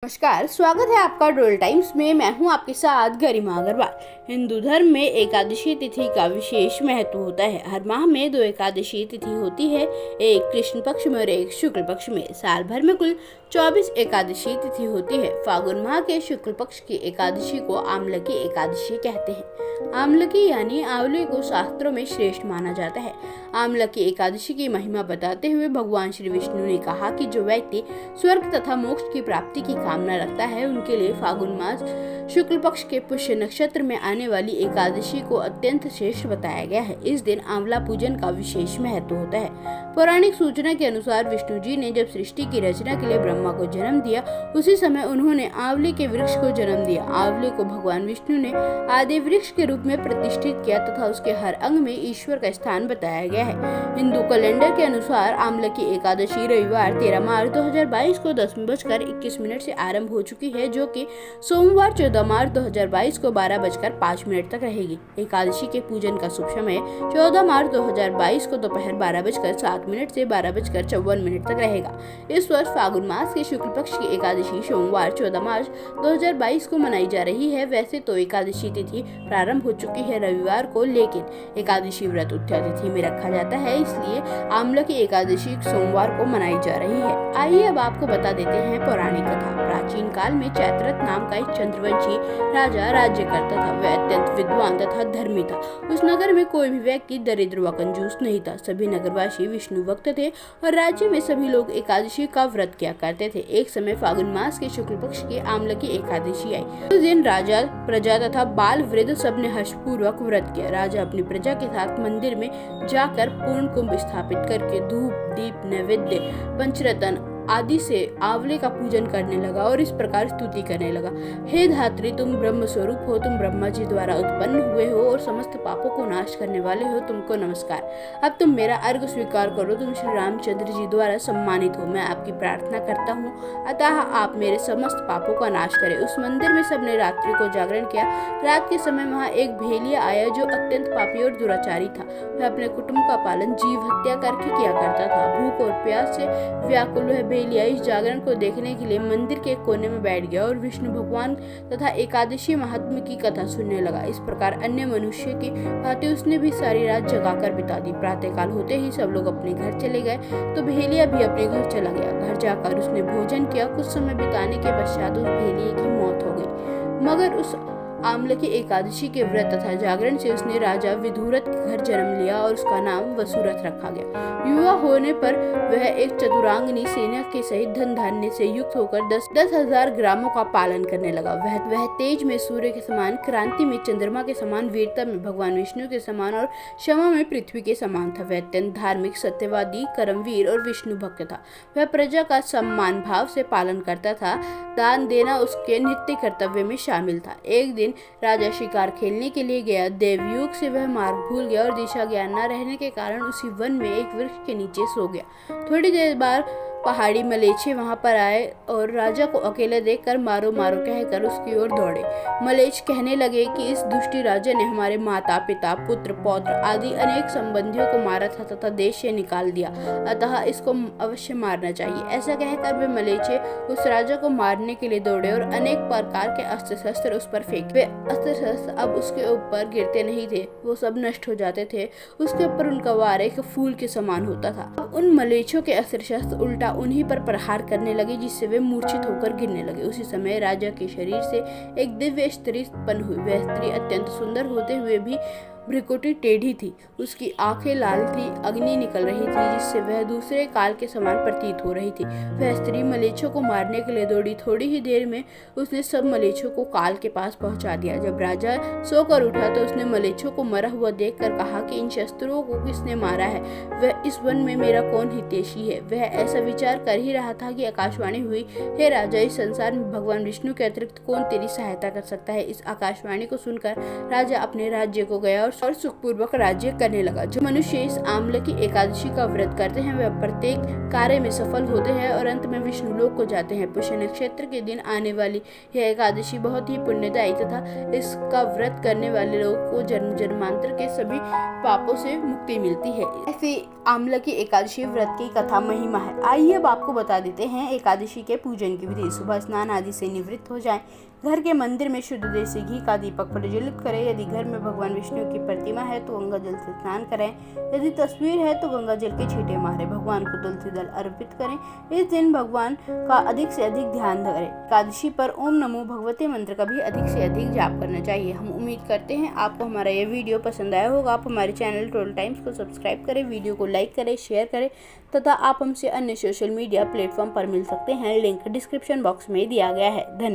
नमस्कार, स्वागत है आपका रोल टाइम्स में। मैं हूं आपके साथ गरिमा अग्रवाल। हिंदू धर्म में एकादशी तिथि का विशेष महत्व होता है। हर माह में 2 एकादशी तिथि होती है, एक कृष्ण पक्ष में और एक शुक्ल पक्ष में। साल भर में कुल 24 एकादशी तिथि होती है। फागुन माह के शुक्ल पक्ष की एकादशी को आमलकी एकादशी कहते हैं। आमलकी यानी आंवले को शास्त्रों में श्रेष्ठ माना जाता है। आमलकी एकादशी की महिमा बताते हुए भगवान श्री विष्णु ने कहा कि जो व्यक्ति स्वर्ग तथा मोक्ष की प्राप्ति की कामना रखता है, उनके लिए फागुन मास शुक्ल पक्ष के पुष्य नक्षत्र में आने वाली एकादशी को अत्यंत श्रेष्ठ बताया गया है। इस दिन आंवला पूजन का विशेष महत्व होता है। पौराणिक सूचना के अनुसार विष्णु जी ने जब सृष्टि की रचना के लिए ब्रह्मा को जन्म दिया, उसी समय उन्होंने आंवले के वृक्ष को जन्म दिया। आंवले को भगवान विष्णु ने आदि वृक्ष के रूप में प्रतिष्ठित किया तथा उसके हर अंग में ईश्वर का स्थान बताया गया है। हिंदू कैलेंडर के अनुसार आमलकी एकादशी रविवार 13 मार्च 2022 को 10:21 से आरंभ हो चुकी है, जो कि सोमवार 14 मार्च 2022 को 12:05 तक रहेगी। एकादशी के पूजन का शुभ समय 14 मार्च 2022 को दोपहर 12:07 से 12:54 तक रहेगा। इस वर्ष फागुन मास के शुक्ल पक्ष की एकादशी सोमवार 14 मार्च 2022 को मनाई जा रही है। वैसे तो एकादशी तिथि प्रारंभ हो चुकी है रविवार को, लेकिन एकादशी व्रत उत्थया तिथि में रखा जाता है, इसलिए आमलकी एकादशी सोमवार को मनाई जा रही है। आइए अब आपको बता देते हैं पौराणिक कथा। प्राचीन काल में चैत्ररथ नाम का एक चंद्रवंशी राजा राज्य करता था। वह अत्यंत विद्वान तथा धर्मी था। उस नगर में कोई भी व्यक्ति दरिद्र व कंजूस नहीं था। सभी नगरवासी विष्णु भक्त थे और राज्य में सभी लोग एकादशी का व्रत किया करते थे। एक समय फागुन मास के शुक्ल पक्ष की आमलकी एकादशी आई। उस दिन राजा, प्रजा तथा बाल वृद्ध सबने हर्षपूर्वक व्रत किया। राजा अपनी प्रजा के साथ मंदिर में जाकर पूर्ण कुंभ स्थापित करके धूप, दीप, नैवेद्य, पंचरत्न आदि से आंवले का पूजन करने लगा और इस प्रकार स्तुति करने लगा। हे धात्री, तुम ब्रह्म स्वरूप हो, तुम ब्रह्मा जी द्वारा उत्पन्न हुए हो और समस्त पापों को नाश करने वाले हो, तुमको नमस्कार। अब तुम मेरा अर्घ स्वीकार करो। तुम श्री रामचंद्र जी द्वारा सम्मानित हो। मैं आपकी प्रार्थना करता हूँ, अतः आप मेरे समस्त पापों का नाश करें। उस मंदिर में सबने रात्रि को जागरण किया। रात के समय वहाँ एक भेलिया आया जो अत्यंत पापी और दुराचारी था। वह अपने कुटुंब का पालन जीव हत्या करके किया करता था। भूख और प्यास से व्याकुल वह भेलिया इस जागरण को देखने के लिए मंदिर के कोने में बैठ गया और विष्णु भगवान तथा एकादशी महात्म्य की कथा सुनने लगा। इस प्रकार अन्य मनुष्य की भांति उसने भी सारी रात जगाकर बिता दी। प्रातःकाल होते ही सब लोग अपने घर चले गए, तो भेलिया भी अपने घर चला गया। घर जाकर उसने भोजन किया। कुछ समय बिताने के पश्चात उस भेलिए की मौत हो गई। मगर उस आमलकी एकादशी के व्रत तथा जागरण से उसने राजा विदुरथ के घर जन्म लिया और उसका नाम वसुरथ रखा गया। युवा होने पर वह एक चतुरांगनी सेना के सहित धन धान्य से युक्त होकर 10,000 ग्रामों का पालन करने लगा। वह तेज में सूर्य के समान, क्रांति में चंद्रमा के समान, वीरता में भगवान विष्णु के समान और क्षमा में पृथ्वी के समान था। वह अत्यंत धार्मिक, सत्यवादी, कर्मवीर और विष्णु भक्त था। वह प्रजा का सम्मान भाव से पालन करता था। दान देना उसके नित्य कर्तव्य में शामिल था। एक दिन राजा शिकार खेलने के लिए गया। देवयोग से वह मार्ग भूल गया और दिशा ज्ञान न रहने के कारण उसी वन में एक वृक्ष के नीचे सो गया। थोड़ी देर बाद पहाड़ी मलेच्छे वहां पर आए और राजा को अकेले देखकर मारो मारो कहकर उसकी ओर दौड़े। मलेच्छ कहने लगे कि इस दुष्टी राजा ने हमारे माता, पिता, पुत्र, पौत्र आदि अनेक संबंधियों को मारा था तथा देश से निकाल दिया, अतः इसको अवश्य मारना चाहिए। ऐसा कहकर वे मलेच्छे उस राजा को मारने के लिए दौड़े और अनेक प्रकार के अस्त्र शस्त्र उस पर फेंके। वे अस्त्र शस्त्र अब उसके ऊपर गिरते नहीं थे, वो सब नष्ट हो जाते थे। उसके ऊपर उनका वार एक फूल के समान होता था। अब उन मलेच्छों के अस्त्र शस्त्र उल्टा उन्हीं पर प्रहार करने लगे, जिससे वे मूर्छित होकर गिरने लगे। उसी समय राजा के शरीर से एक दिव्य स्त्री उत्पन्न हुई। वह स्त्री अत्यंत सुंदर होते हुए भी भ्रिकुटी टेढ़ी थी। उसकी आंखें लाल थी, अग्नि निकल रही थी, जिससे वह दूसरे काल के समान प्रतीत हो रही थी। वह स्त्री मलेच्छों को मारने के लिए दौड़ी। थोड़ी ही देर में उसने सब मलेच्छों को काल के पास पहुंचा दिया। जब राजा सोकर उठा तो उसने मलेच्छों को मरा हुआ देखकर कहा कि इन शस्त्रों को किसने मारा है? वह इस वन में मेरा कौन हितैषी है? वह ऐसा विचार कर ही रहा था कि आकाशवाणी हुई, हे राजा, इस संसार में भगवान विष्णु के अतिरिक्त कौन तेरी सहायता कर सकता है? इस आकाशवाणी को सुनकर राजा अपने राज्य को गया और और सुखपूर्वक राज्य करने लगा। जो मनुष्य इस आम्लकी एकादशी का व्रत करते हैं वे प्रत्येक कार्य में सफल होते हैं और अंत में विष्णु लोक को जाते हैं। पुष्य नक्षत्र के दिन आने वाली यह एकादशी बहुत ही पुण्यदायी तथा इसका व्रत करने वाले लोगों को जन्म जन्मांतर के सभी पापों से मुक्ति मिलती है। ऐसे आम्लकी एकादशी व्रत की कथा महिमा है। आइए अब आपको बता देते हैं एकादशी के पूजन की विधि। सुबह स्नान आदि से निवृत्त हो जाएं। घर के मंदिर में शुद्ध देसी घी का दीपक प्रज्वलित करें। यदि घर में भगवान विष्णु की प्रतिमा है तो गंगा जल से स्नान करें। यदि तस्वीर है तो गंगा जल के छींटे मारें। भगवान को तुलसी दल अर्पित करें। इस दिन भगवान का अधिक से अधिक ध्यान करें। एकादशी पर ओम नमो भगवते मंत्र का भी अधिक से अधिक जाप करना चाहिए। हम उम्मीद करते हैं आपको हमारा यह वीडियो पसंद आया होगा। आप हमारे चैनल टोटल टाइम्स को सब्सक्राइब करें, वीडियो को लाइक करें, शेयर करें तथा आप हमसे अन्य सोशल मीडिया प्लेटफॉर्म पर मिल सकते हैं। लिंक डिस्क्रिप्शन बॉक्स में दिया गया है। धन्यवाद।